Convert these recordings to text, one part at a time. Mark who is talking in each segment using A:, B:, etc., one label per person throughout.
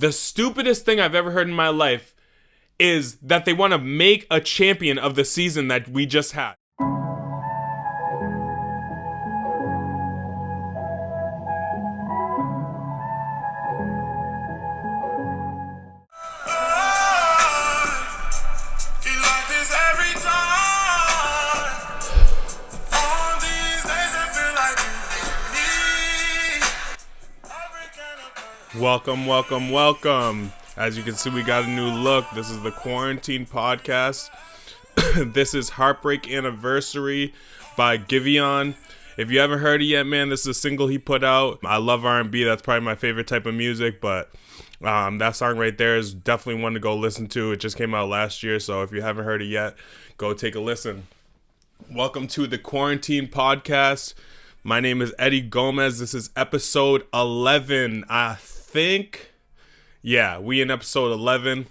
A: The stupidest thing I've ever heard in my life is that they want to make a champion of the season that we just had. Welcome. As you can see, we got a new look. This is the Quarantine Podcast. This is Heartbreak Anniversary by Giveon. If you haven't heard it yet, man, this is a single he put out. I love R&B. That's probably my favorite type of music, but that song right there is definitely one to go listen to. It just came out last year, so if you haven't heard it yet, go take a listen. Welcome to the Quarantine Podcast. My name is Eddie Gomez. This is episode 11, I think. Yeah, we in episode 11.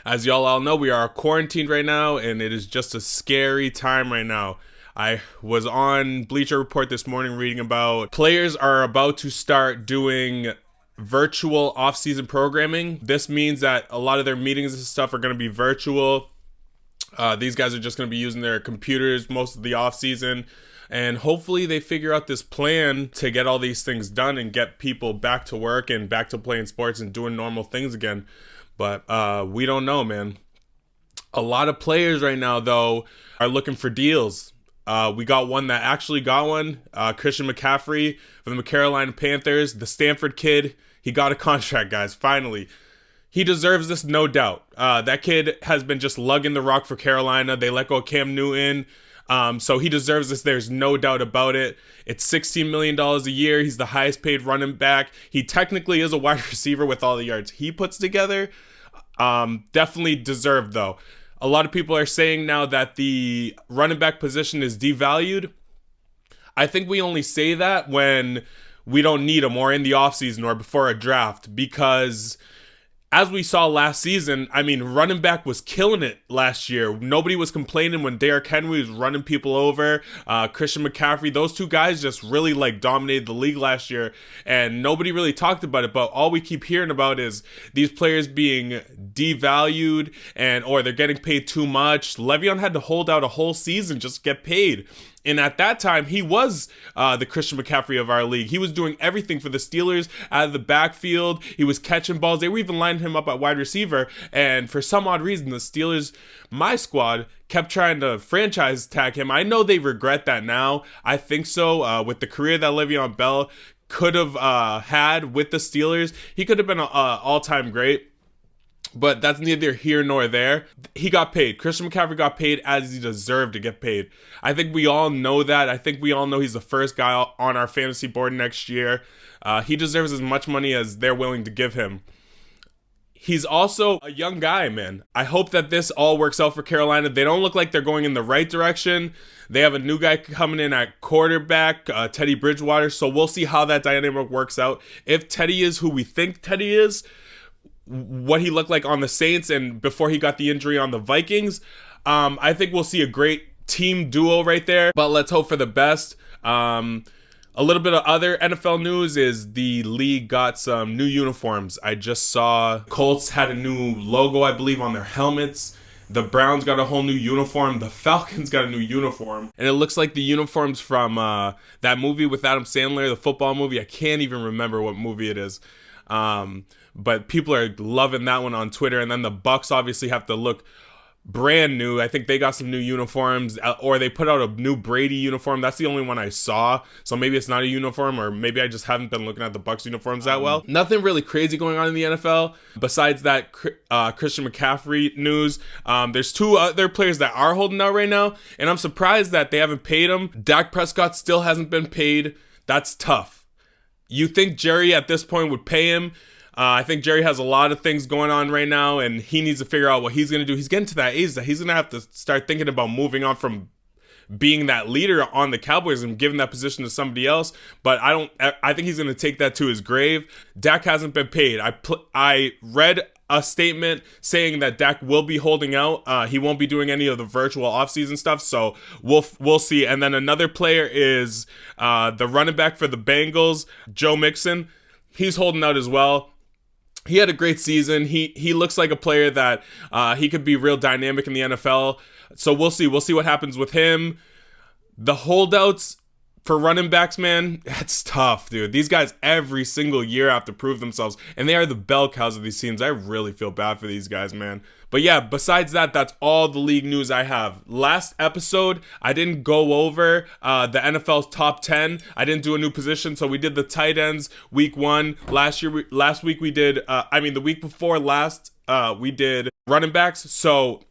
A: As y'all all know, we are quarantined right now, and it is just a scary time right now. I was on Bleacher Report this morning reading about players are about to start doing virtual off-season programming. This means that a lot of their meetings and stuff are going to be virtual. These guys are just going to be using their computers most of the off-season. And hopefully they figure out this plan to get all these things done and get people back to work and back to playing sports and doing normal things again. But we don't know, man. A lot of players right now, though, are looking for deals. We got one that actually got one. Christian McCaffrey from the Carolina Panthers, the Stanford kid. He got a contract, guys, finally. He deserves this, no doubt. That kid has been just lugging the rock for Carolina. They let go of Cam Newton. So he deserves this. There's no doubt about it. It's $16 million a year. He's the highest paid running back. He technically is a wide receiver with all the yards he puts together. Definitely deserved, though. A lot of people are saying now that the running back position is devalued. I think we only say that when we don't need him or in the offseason or before a draft, because as we saw last season, I mean, running back was killing it last year. Nobody was complaining when Derrick Henry was running people over. Christian McCaffrey, those two guys just really dominated the league last year, and nobody really talked about it. But all we keep hearing about is these players being devalued or they're getting paid too much. Le'Veon had to hold out a whole season just to get paid. And at that time, he was the Christian McCaffrey of our league. He was doing everything for the Steelers out of the backfield. He was catching balls. They were even lining him up at wide receiver. And for some odd reason, the Steelers, my squad, kept trying to franchise tag him. I know they regret that now. I think so. With the career that Le'Veon Bell could have had with the Steelers, he could have been an all-time great. But that's neither here nor there. He got paid. Christian McCaffrey got paid as he deserved to get paid. I think we all know that. I think we all know he's the first guy on our fantasy board next year. He deserves as much money as they're willing to give him. He's also a young guy, man. I hope that this all works out for Carolina. They don't look like they're going in the right direction. They have a new guy coming in at quarterback, Teddy Bridgewater. So we'll see how that dynamic works out. If Teddy is who we think Teddy is, what he looked like on the Saints and before he got the injury on the Vikings, I think we'll see a great team duo right there. But let's hope for the best. A little bit of other NFL news is the league got some new uniforms. I just saw Colts had a new logo, I believe, on their helmets. The Browns got a whole new uniform. The Falcons got a new uniform. And it looks like the uniforms from that movie with Adam Sandler, the football movie. I can't even remember what movie it is. But people are loving that one on Twitter. And then the Bucks obviously have to look brand new. I think they got some new uniforms, or they put out a new Brady uniform. That's the only one I saw. So maybe it's not a uniform, or maybe I just haven't been looking at the Bucks uniforms that well. Nothing really crazy going on in the NFL besides that Christian McCaffrey news. There's two other players that are holding out right now, and I'm surprised that they haven't paid them. Dak Prescott still hasn't been paid. That's tough. You think Jerry at this point would pay him? I think Jerry has a lot of things going on right now, and he needs to figure out what he's going to do. He's getting to that age that he's going to have to start thinking about moving on from being that leader on the Cowboys and giving that position to somebody else. But I think he's going to take that to his grave. Dak hasn't been paid. I read a statement saying that Dak will be holding out. He won't be doing any of the virtual offseason stuff, so we'll see. And then another player is the running back for the Bengals, Joe Mixon. He's holding out as well. he had a great season. He looks like a player that he could be real dynamic in the NFL. So we'll see. We'll see what happens with him. The holdouts for running backs, man, that's tough, dude. These guys every single year have to prove themselves, and they are the bell cows of these teams. I really feel bad for these guys, man. But yeah, besides that, that's all the league news I have. Last episode, I didn't go over the NFL's top 10. I didn't do a new position, so we did the tight ends week 1. Last week we did, the week before last, we did running backs. So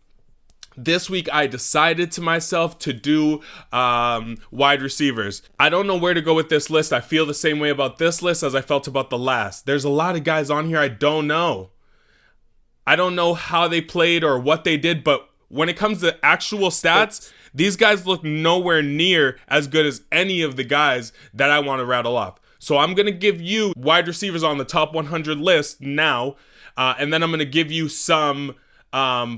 A: this week I decided to myself to do wide receivers. I don't know where to go with this list. I feel the same way about this list as I felt about the last. There's a lot of guys on here I don't know. I don't know how they played or what they did, but when it comes to actual stats, these guys look nowhere near as good as any of the guys that I want to rattle off. So I'm going to give you wide receivers on the top 100 list now, and then I'm going to give you some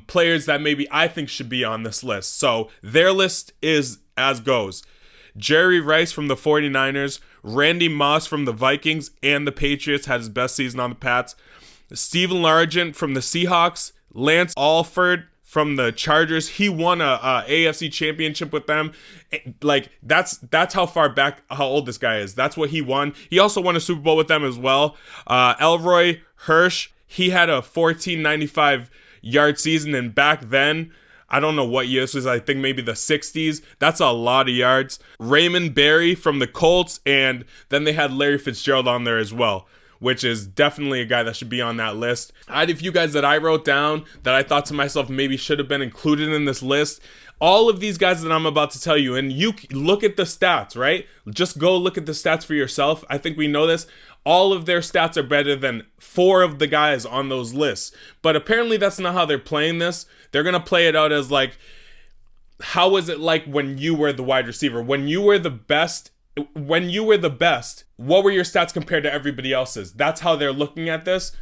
A: players that maybe I think should be on this list. So their list is as goes: Jerry Rice from the 49ers, Randy Moss from the Vikings and the Patriots, had his best season on the Pats, Steven Largent from the Seahawks, Lance Alford from the Chargers. He won a AFC championship with them. Like that's how far back, how old this guy is. That's what he won. He also won a Super Bowl with them as well. Elroy Hirsch, he had a 1495 yard season, and back then, I don't know what year this was, I think maybe the 60s. That's a lot of yards. Raymond Berry from the Colts, and then they had Larry Fitzgerald on there as well, which is definitely a guy that should be on that list. I had a few guys that I wrote down that I thought to myself maybe should have been included in this list. All of these guys that I'm about to tell you, and you look at the stats, right? Just go look at the stats for yourself. I think we know this. All of their stats are better than 4 of the guys on those lists. But apparently that's not how they're playing this. They're going to play it out as like, how was it like when you were the wide receiver? When you were the best, what were your stats compared to everybody else's? That's how they're looking at this.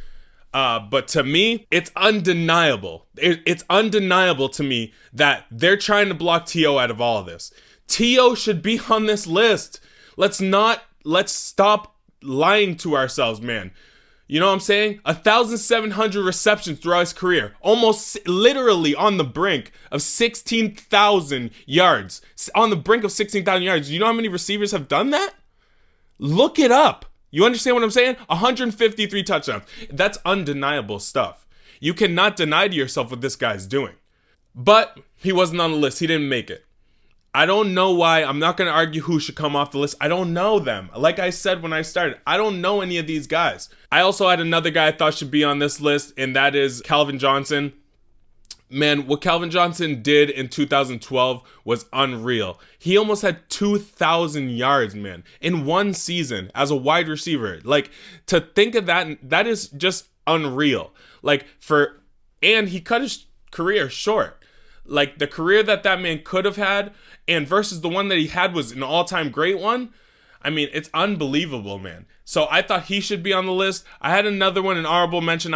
A: But to me, it's undeniable. It's undeniable to me that they're trying to block T.O. out of all of this. T.O. should be on this list. Let's stop lying to ourselves, man. You know what I'm saying? 1,700 receptions throughout his career. Almost literally on the brink of 16,000 yards. On the brink of 16,000 yards. You know how many receivers have done that? Look it up. You understand what I'm saying? 153 touchdowns. That's undeniable stuff. You cannot deny to yourself what this guy's doing. But he wasn't on the list. He didn't make it. I don't know why. I'm not going to argue who should come off the list. I don't know them. Like I said when I started, I don't know any of these guys. I also had another guy I thought should be on this list, and that is Calvin Johnson. Man, what Calvin Johnson did in 2012 was unreal. He almost had 2,000 yards, man, in one season as a wide receiver. Like, to think of that, that is just unreal. And he cut his career short. Like, the career that man could have had, and versus the one that he had was an all-time great one. I mean, it's unbelievable, man. So I thought he should be on the list. I had another one, an honorable mention.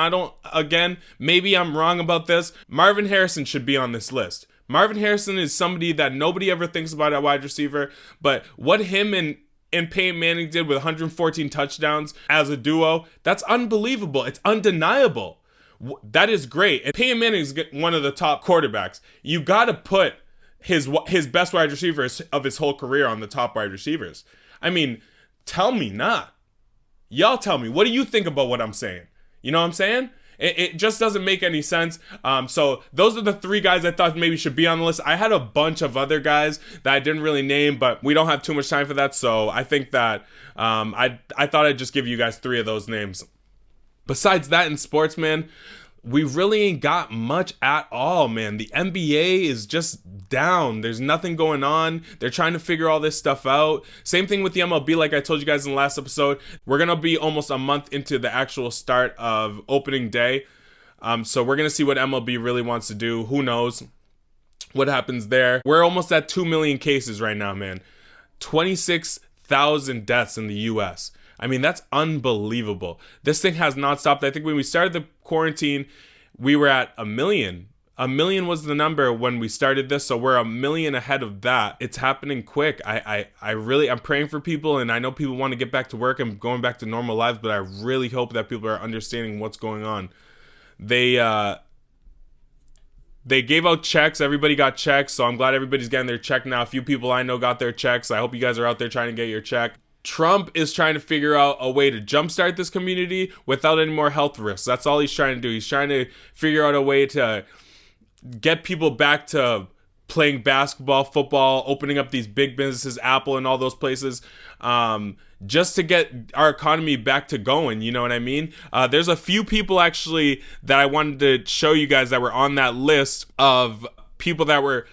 A: Maybe I'm wrong about this. Marvin Harrison should be on this list. Marvin Harrison is somebody that nobody ever thinks about at wide receiver, but what him and Peyton Manning did with 114 touchdowns as a duo, that's unbelievable. It's undeniable. That is great. And Peyton Manning is one of the top quarterbacks. You got to put his best wide receivers of his whole career on the top wide receivers. I mean, tell me not. Y'all tell me. What do you think about what I'm saying? You know what I'm saying? It just doesn't make any sense. So those are the 3 guys I thought maybe should be on the list. I had a bunch of other guys that I didn't really name, but we don't have too much time for that. So I think that I thought I'd just give you guys 3 of those names. Besides that, in sports, man, we really ain't got much at all, man. The NBA is just down. There's nothing going on. They're trying to figure all this stuff out. Same thing with the MLB, like I told you guys in the last episode. We're going to be almost a month into the actual start of opening day. So we're going to see what MLB really wants to do. Who knows what happens there. We're almost at 2 million cases right now, man. 26,000 deaths in the U.S. I mean, that's unbelievable. This thing has not stopped. I think when we started the quarantine, we were at 1 million A million was the number when we started this, so we're a million ahead of that. It's happening quick. I'm praying for people, and I know people want to get back to work and going back to normal lives, but I really hope that people are understanding what's going on. They gave out checks. Everybody got checks, so I'm glad everybody's getting their check now. A few people I know got their checks. I hope you guys are out there trying to get your check. Trump is trying to figure out a way to jumpstart this community without any more health risks. That's all he's trying to do. He's trying to figure out a way to get people back to playing basketball, football, opening up these big businesses, Apple and all those places, just to get our economy back to going. You know what I mean? There's a few people actually that I wanted to show you guys that were on that list of people that were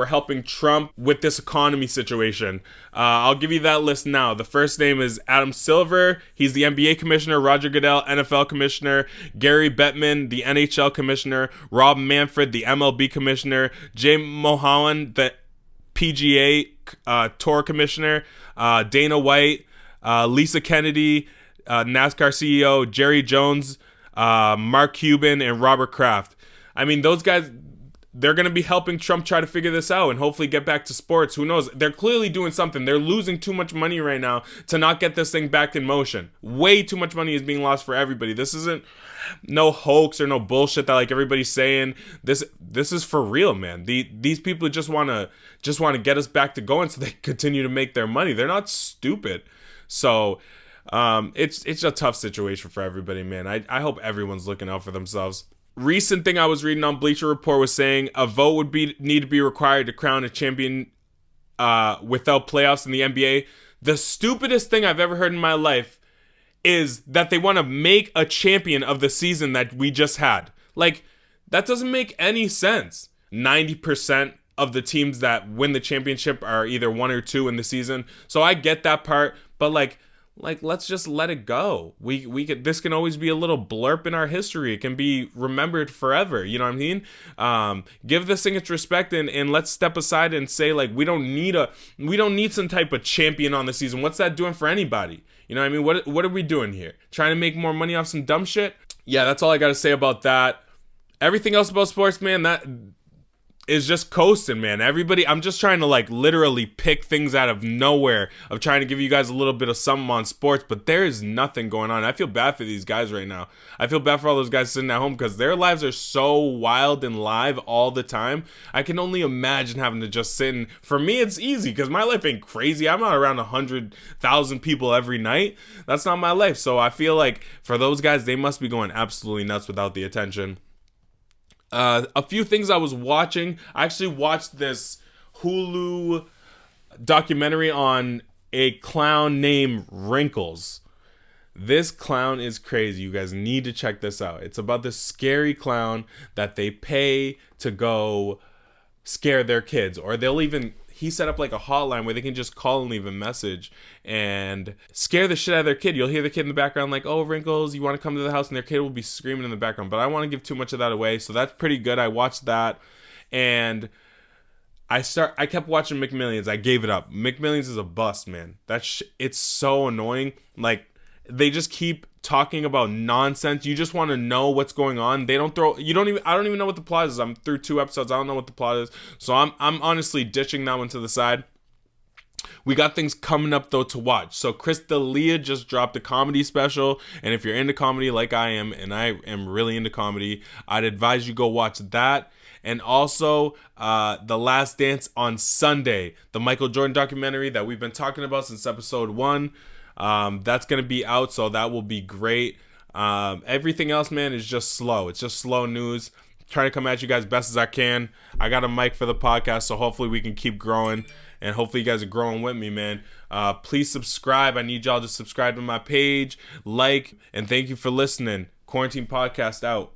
A: helping Trump with this economy situation. I'll give you that list now. The first name is Adam Silver. He's the NBA commissioner. Roger Goodell, NFL commissioner. Gary Bettman, the NHL commissioner. Rob Manfred, the MLB commissioner. Jay Mohan, the PGA Tour commissioner. Dana White, Lisa Kennedy, NASCAR CEO. Jerry Jones, Mark Cuban, and Robert Kraft. I mean, those guys, they're going to be helping Trump try to figure this out and hopefully get back to sports. Who knows? They're clearly doing something. They're losing too much money right now to not get this thing back in motion. Way too much money is being lost for everybody. This isn't no hoax or no bullshit that like everybody's saying. This is for real, man. These people just want to get us back to going so they continue to make their money. They're not stupid. So it's a tough situation for everybody, man. I hope everyone's looking out for themselves. Recent thing I was reading on Bleacher Report was saying a vote would need to be required to crown a champion without playoffs in the NBA. The stupidest thing I've ever heard in my life is that they want to make a champion of the season that we just had. Like, that doesn't make any sense. 90% of the teams that win the championship are either 1 or 2 in the season. So I get that part, but like let's just let it go. This can always be a little blurb in our history. It can be remembered forever. You know what I mean? Give this thing its respect and let's step aside and say like we don't need some type of champion on the season. What's that doing for anybody? You know what I mean? What are we doing here? Trying to make more money off some dumb shit? Yeah, that's all I got to say about that. Everything else about sports, man, that is just coasting, man. Everybody, I'm just trying to like literally pick things out of nowhere of trying to give you guys a little bit of something on sports, but there is nothing going on. I feel bad for these guys right now. I feel bad for all those guys sitting at home because their lives are so wild and live all the time. I can only imagine having to just sit in. For me, it's easy because my life ain't crazy. I'm not around 100,000 people every night. That's not my life. So I feel like for those guys, they must be going absolutely nuts without the attention. A few things I was watching. I actually watched this Hulu documentary on a clown named Wrinkles. This clown is crazy. You guys need to check this out. It's about this scary clown that they pay to go scare their kids. Or he set up like a hotline where they can just call and leave a message and scare the shit out of their kid. You'll hear the kid in the background like, oh, Wrinkles, you want to come to the house? And their kid will be screaming in the background. But I don't want to give too much of that away. So that's pretty good. I watched that. And I kept watching McMillions. I gave it up. McMillions is a bust, man. It's so annoying. Like, they just keep talking about nonsense. You just want to know what's going on. I don't even know what the plot is. I'm through 2 episodes. I don't know what the plot is. So I'm honestly ditching that one to the side. We got things coming up though to watch. So Chris D'Elia just dropped a comedy special, and if you're into comedy like I am, and I am really into comedy, I'd advise you go watch that. And also The Last Dance on Sunday, the Michael Jordan documentary that we've been talking about since episode 1. That's going to be out, so that will be great. Everything else, man, is just slow. It's just slow news. Trying to come at you guys best as I can. I got a mic for the podcast, so hopefully we can keep growing, and hopefully you guys are growing with me, man. Please subscribe. I need y'all to subscribe to my page, like, and thank you for listening. Quarantine Podcast out.